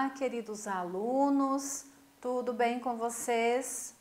Olá, queridos alunos, tudo bem com vocês?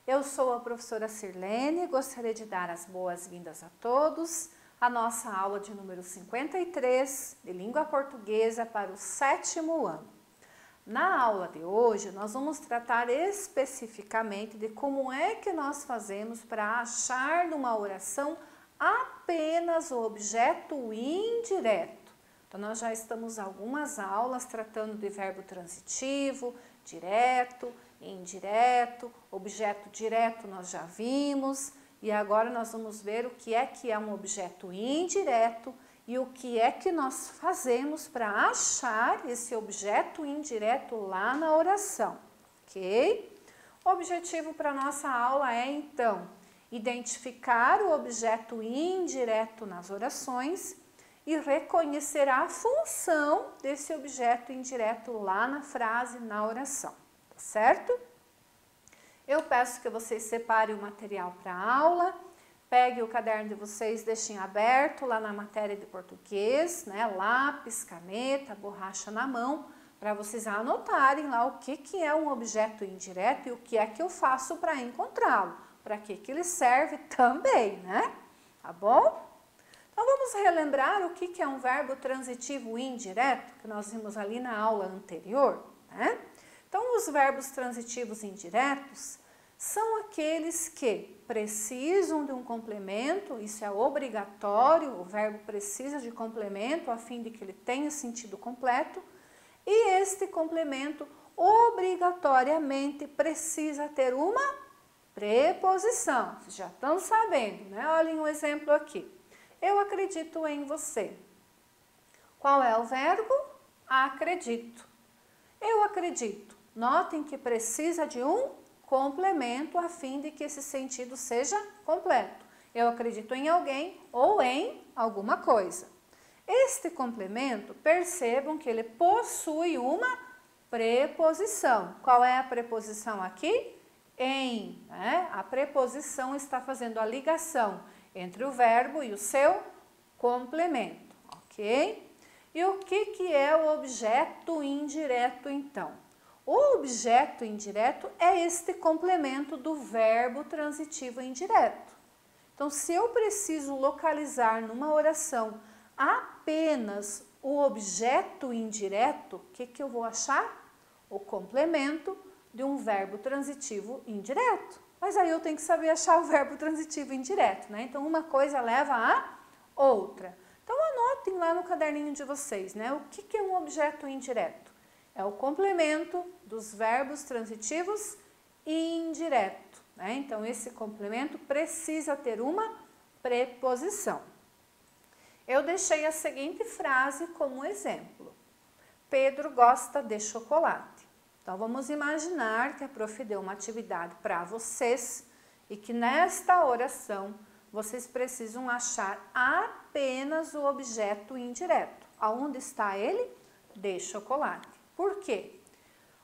Eu sou a professora Sirlene e gostaria de dar as boas-vindas a todos à nossa aula de número 53 de língua portuguesa para o 7º ano. Na aula de hoje, nós vamos tratar especificamente de como é que nós fazemos para achar numa oração apenas o objeto indireto. Então, nós já estamos algumas aulas tratando de verbo transitivo, direto, indireto, objeto direto nós já vimos, e agora nós vamos ver o que é um objeto indireto e o que é que nós fazemos para achar esse objeto indireto lá na oração, ok? O objetivo para a nossa aula é, então, identificar o objeto indireto nas orações e reconhecer a função desse objeto indireto lá na frase, na oração, tá certo? Eu peço que vocês separem o material para a aula, peguem o caderno de vocês, deixem aberto lá na matéria de português, né? Lápis, caneta, borracha na mão, para vocês anotarem lá o que é um objeto indireto e o que é que eu faço para encontrá-lo, para que ele serve também, né? Tá bom? Então, vamos relembrar o que é um verbo transitivo indireto, que nós vimos ali na aula anterior, né? Então, os verbos transitivos indiretos são aqueles que precisam de um complemento, isso é obrigatório, o verbo precisa de complemento a fim de que ele tenha sentido completo, e este complemento obrigatoriamente precisa ter uma preposição. Vocês já estão sabendo, né? Olhem um exemplo aqui. Eu acredito em você. Qual é o verbo? Acredito. Eu acredito. Notem que precisa de um complemento a fim de que esse sentido seja completo. Eu acredito em alguém ou em alguma coisa. Este complemento, percebam que ele possui uma preposição. Qual é a preposição aqui? Em, né? A preposição está fazendo a ligação entre o verbo e o seu complemento, ok? E o que é o objeto indireto, então? O objeto indireto é este complemento do verbo transitivo indireto. Então, se eu preciso localizar numa oração apenas o objeto indireto, o que eu vou achar? O complemento de um verbo transitivo indireto. Mas aí eu tenho que saber achar o verbo transitivo indireto, né? Então, uma coisa leva a outra. Então, anotem lá no caderninho de vocês, né? O que é um objeto indireto? É o complemento dos verbos transitivos indireto, né? Então, esse complemento precisa ter uma preposição. Eu deixei a seguinte frase como exemplo. Pedro gosta de chocolate. Então, vamos imaginar que a prof deu uma atividade para vocês e que nesta oração vocês precisam achar apenas o objeto indireto. Aonde está ele? De chocolate. Por quê?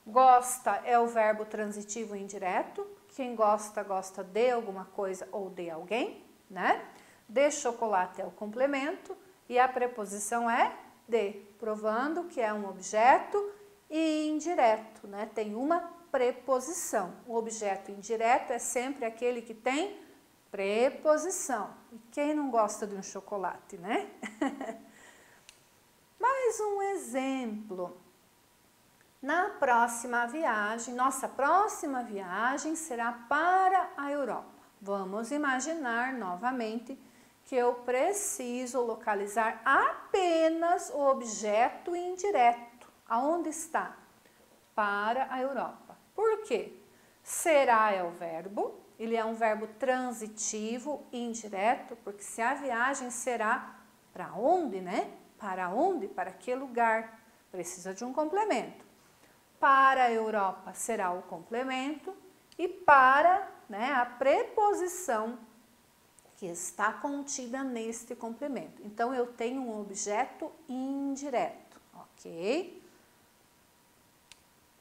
Gosta é o verbo transitivo indireto. Quem gosta, gosta de alguma coisa ou de alguém, né? De chocolate é o complemento e a preposição é de, provando que é um objeto indireto, né? Tem uma preposição. O objeto indireto é sempre aquele que tem preposição. E quem não gosta de um chocolate, né? Mais um exemplo. Na próxima viagem, nossa próxima viagem será para a Europa. Vamos imaginar novamente que eu preciso localizar apenas o objeto indireto. Aonde está? Para a Europa. Por quê? Será é o verbo, ele é um verbo transitivo indireto, porque se a viagem será para onde, né? Para onde? Para que lugar? Precisa de um complemento. Para a Europa será o complemento e para, né, a preposição que está contida neste complemento. Então, eu tenho um objeto indireto, ok?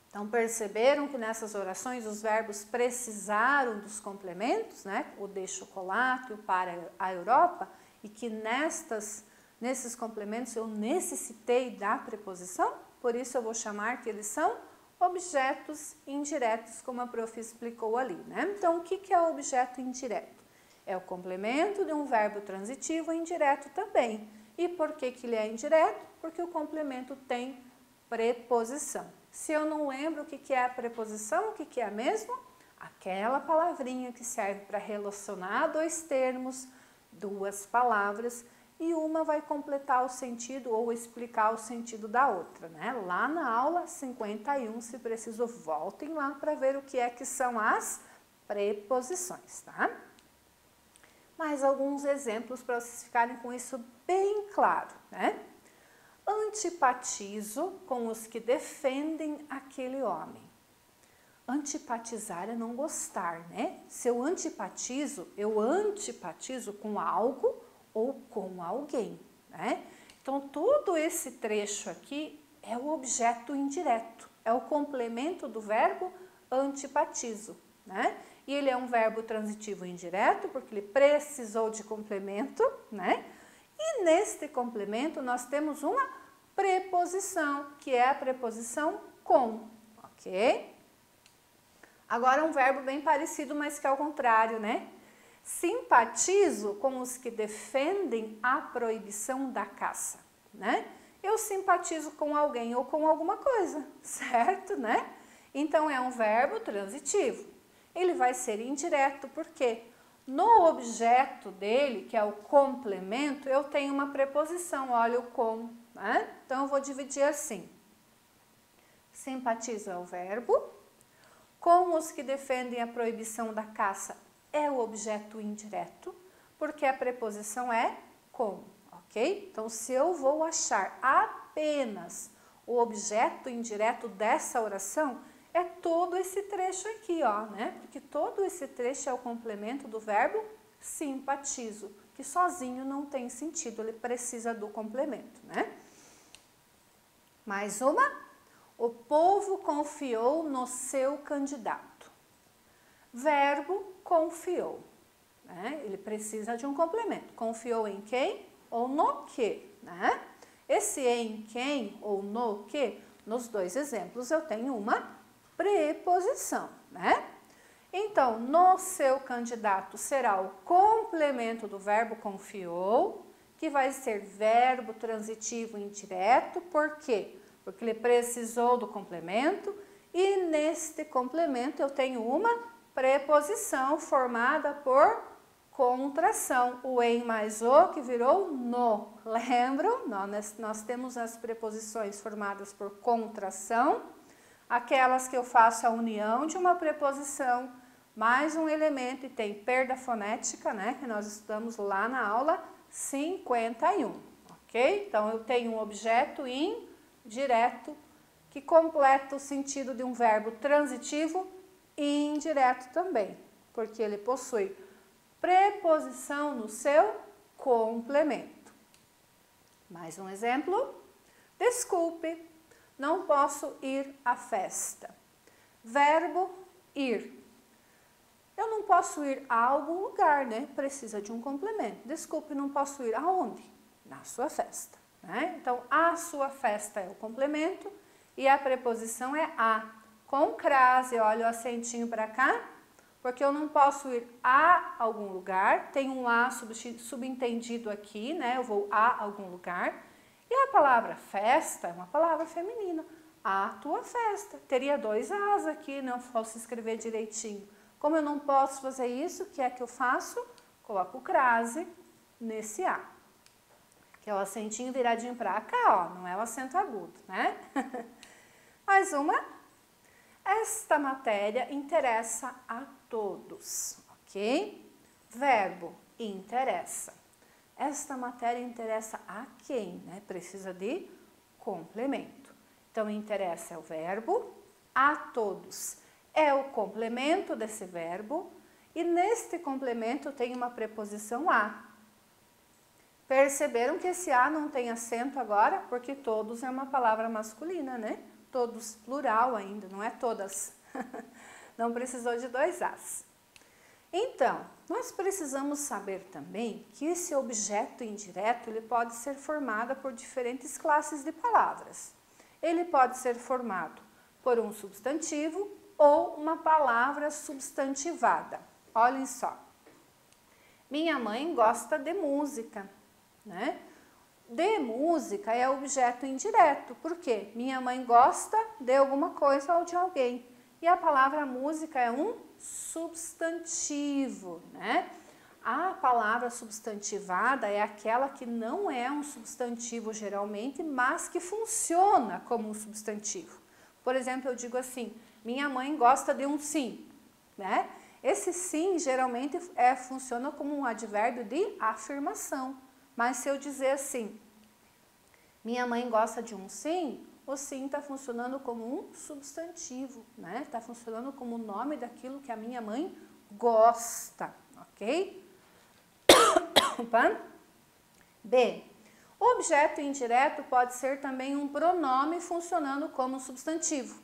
Então, perceberam que nessas orações os verbos precisaram dos complementos, né? O de chocolate, o para a Europa, e que nesses complementos eu necessitei da preposição? Por isso eu vou chamar que eles são objetos indiretos, como a prof explicou ali, né? Então, o que é o objeto indireto? É o complemento de um verbo transitivo indireto também. E por que ele é indireto? Porque o complemento tem preposição. Se eu não lembro o que é a preposição, o que é mesmo? Aquela palavrinha que serve para relacionar dois termos, duas palavras, e uma vai completar o sentido ou explicar o sentido da outra, né? Lá na aula 51, se preciso, voltem lá para ver o que é que são as preposições, tá? Mais alguns exemplos para vocês ficarem com isso bem claro, né? Antipatizo com os que defendem aquele homem. Antipatizar é não gostar, né? Se eu antipatizo com algo ou com alguém, né? Então, todo esse trecho aqui é o objeto indireto, é o complemento do verbo antipatizo, né? E ele é um verbo transitivo indireto, porque ele precisou de complemento, né? E neste complemento nós temos uma preposição, que é a preposição com, ok? Agora um verbo bem parecido, mas que é o contrário, né? Simpatizo com os que defendem a proibição da caça, né? Eu simpatizo com alguém ou com alguma coisa, certo, né? Então é um verbo transitivo. Ele vai ser indireto, porque no objeto dele, que é o complemento, eu tenho uma preposição, olha o com, né? Então eu vou dividir assim. Simpatizo é o verbo, com os que defendem a proibição da caça é o objeto indireto, porque a preposição é com, ok? Então, se eu vou achar apenas o objeto indireto dessa oração, é todo esse trecho aqui, ó, né? Porque todo esse trecho é o complemento do verbo simpatizo, que sozinho não tem sentido, ele precisa do complemento, né? Mais uma. O povo confiou no seu candidato. Verbo confiou, né? Ele precisa de um complemento. Confiou em quem ou no que, né? Esse em quem ou no que, nos dois exemplos eu tenho uma preposição, né? Então, no seu candidato será o complemento do verbo confiou, que vai ser verbo transitivo indireto, por quê? Porque ele precisou do complemento e neste complemento eu tenho uma preposição formada por contração, o em mais o que virou no. Lembram? Nós temos as preposições formadas por contração, aquelas que eu faço a união de uma preposição mais um elemento e tem perda fonética, né? Que nós estudamos lá na aula 51, ok? Então, eu tenho um objeto indireto que completa o sentido de um verbo transitivo e indireto também, porque ele possui preposição no seu complemento. Mais um exemplo. Desculpe, não posso ir à festa. Verbo ir. Eu não posso ir a algum lugar, né? Precisa de um complemento. Desculpe, não posso ir aonde? Na sua festa, né? Então, a sua festa é o complemento e a preposição é a. Com crase, olha o acentinho para cá, porque eu não posso ir a algum lugar, tem um a subentendido aqui, né? Eu vou a algum lugar. E a palavra festa é uma palavra feminina. A tua festa. Teria dois as aqui, não posso escrever direitinho. Como eu não posso fazer isso, o que é que eu faço? Coloco o crase nesse a. Que é o acentinho viradinho para cá, ó, não é o acento agudo, né? Mais uma. Esta matéria interessa a todos, ok? Verbo interessa. Esta matéria interessa a quem, né? Precisa de complemento. Então, interessa é o verbo, a todos é o complemento desse verbo e neste complemento tem uma preposição a. Perceberam que esse a não tem acento agora? Porque todos é uma palavra masculina, né? Todos, plural ainda, não é todas. Não precisou de dois as. Então, nós precisamos saber também que esse objeto indireto ele pode ser formado por diferentes classes de palavras. ele pode ser formado por um substantivo ou uma palavra substantivada. Olhem só. Minha mãe gosta de música, né? De música é objeto indireto. Por quê? Minha mãe gosta de alguma coisa ou de alguém. E a palavra música é um substantivo, né? A palavra substantivada é aquela que não é um substantivo geralmente, mas que funciona como um substantivo. Por exemplo, eu digo assim, minha mãe gosta de um sim, né? Esse sim geralmente funciona como um advérbio de afirmação. Mas se eu dizer assim, minha mãe gosta de um sim, o sim está funcionando como um substantivo, né? Está funcionando como o nome daquilo que a minha mãe gosta, ok? B. O objeto indireto pode ser também um pronome funcionando como substantivo.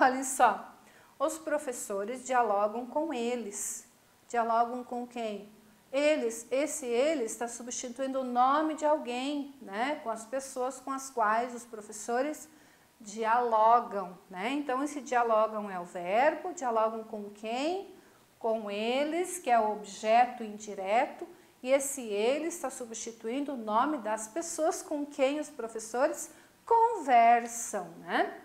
Olha só, os professores dialogam com eles. Dialogam com quem? Eles. Esse eles está substituindo o nome de alguém, né? Com as pessoas com as quais os professores dialogam, né? Então, esse dialogam é o verbo, dialogam com quem? Com eles, que é o objeto indireto. E esse ele está substituindo o nome das pessoas com quem os professores conversam, né?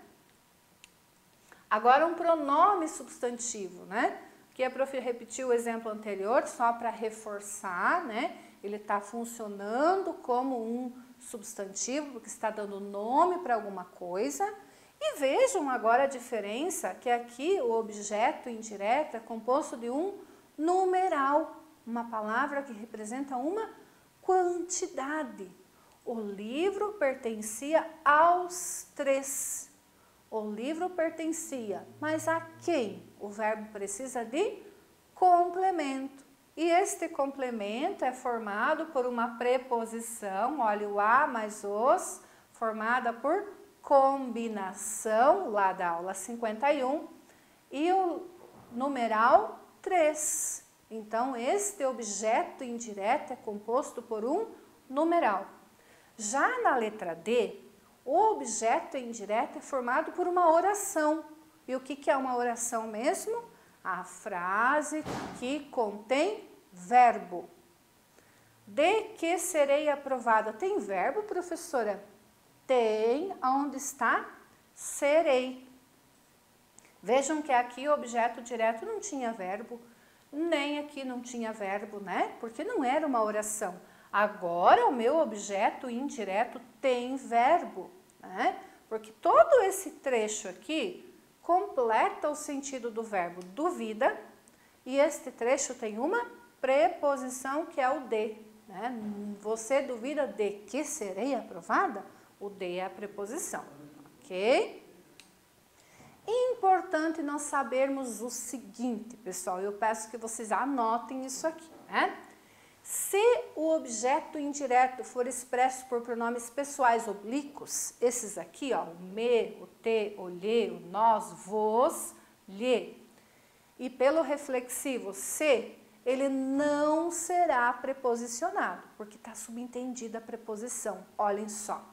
Agora um pronome substantivo, né? Que a prof repetiu o exemplo anterior só para reforçar, né? Ele está funcionando como um substantivo, porque está dando nome para alguma coisa. E vejam agora a diferença, que aqui o objeto indireto é composto de um numeral. Uma palavra que representa uma quantidade. O livro pertencia aos 3. O livro pertencia, mas a quem? O verbo precisa de complemento. E este complemento é formado por uma preposição, olha o a mais os, formada por combinação, lá da aula 51, e o numeral 3. Então, este objeto indireto é composto por um numeral. Já na letra D, o objeto indireto é formado por uma oração. E o que é uma oração mesmo? A frase que contém verbo. De que serei aprovada? Tem verbo, professora? Tem. Onde está? Serei. Vejam que aqui o objeto direto não tinha verbo. Nem aqui não tinha verbo, né? Porque não era uma oração. Agora o meu objeto indireto tem verbo, né? Porque todo esse trecho aqui completa o sentido do verbo duvida e este trecho tem uma preposição que é o de, né? Você duvida de que serei aprovada? O de é a preposição, ok? Importante nós sabermos o seguinte, pessoal, eu peço que vocês anotem isso aqui, né? Se o objeto indireto for expresso por pronomes pessoais oblíquos, esses aqui, ó, o me, o te, o lhe, o nós, vos, lhe, e pelo reflexivo se, ele não será preposicionado, porque está subentendida a preposição. Olhem só.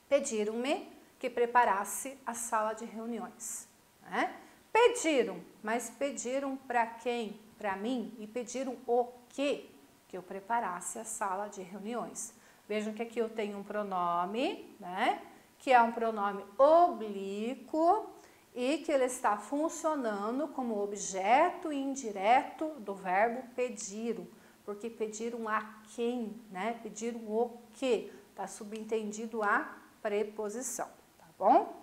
Pediram-me que preparasse a sala de reuniões, né? Pediram, mas pediram para quem? Para mim, e pediram o quê? Que eu preparasse a sala de reuniões. Vejam que aqui eu tenho um pronome, né? Que é um pronome oblíquo e que ele está funcionando como objeto indireto do verbo pediram, porque pediram a quem, né? Pediram o quê? Está subentendido a preposição. Bom,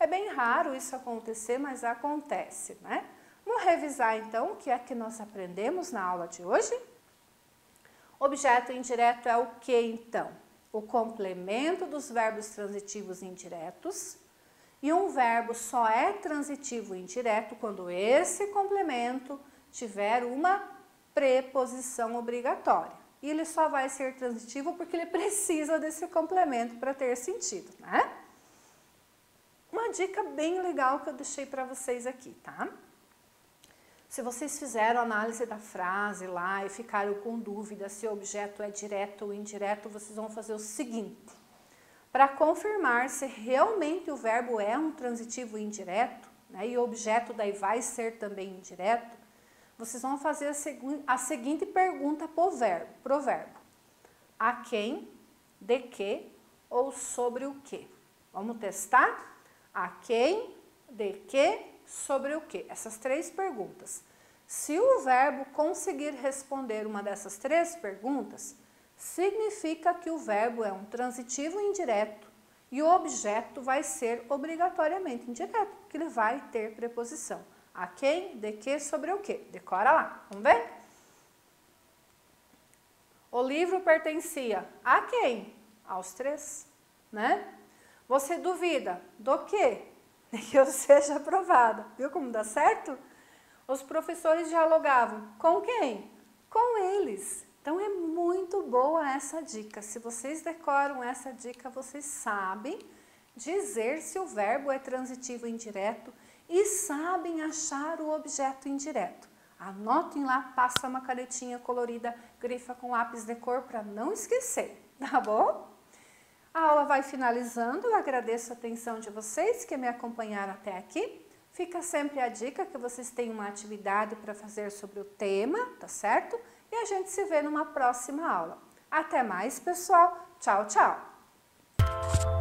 é bem raro isso acontecer, mas acontece, né? Vamos revisar então o que é que nós aprendemos na aula de hoje? Objeto indireto é o que então? O complemento dos verbos transitivos indiretos. E um verbo só é transitivo indireto quando esse complemento tiver uma preposição obrigatória. E ele só vai ser transitivo porque ele precisa desse complemento para ter sentido, né? Uma dica bem legal que eu deixei para vocês aqui, tá? Se vocês fizeram a análise da frase lá e ficaram com dúvida se o objeto é direto ou indireto, vocês vão fazer o seguinte. para confirmar se realmente o verbo é um transitivo indireto, né, e o objeto daí vai ser também indireto, vocês vão fazer a seguinte pergunta pro verbo. A quem, de que ou sobre o que? Vamos testar? A quem, de que, sobre o que? Essas 3 perguntas. Se o verbo conseguir responder uma dessas 3 perguntas, significa que o verbo é um transitivo indireto e o objeto vai ser obrigatoriamente indireto, porque ele vai ter preposição. A quem, de que, sobre o que? Decora lá, vamos ver? O livro pertencia a quem? Aos 3, né? Você duvida do quê? De que eu seja aprovada. Viu como dá certo? Os professores dialogavam com quem? Com eles. Então é muito boa essa dica. Se vocês decoram essa dica, vocês sabem dizer se o verbo é transitivo indireto e sabem achar o objeto indireto. Anotem lá, passa uma canetinha colorida, grifa com lápis de cor para não esquecer, tá bom? A aula vai finalizando, eu agradeço a atenção de vocês que me acompanharam até aqui. Fica sempre a dica que vocês têm uma atividade para fazer sobre o tema, tá certo? E a gente se vê numa próxima aula. Até mais, pessoal. Tchau, tchau!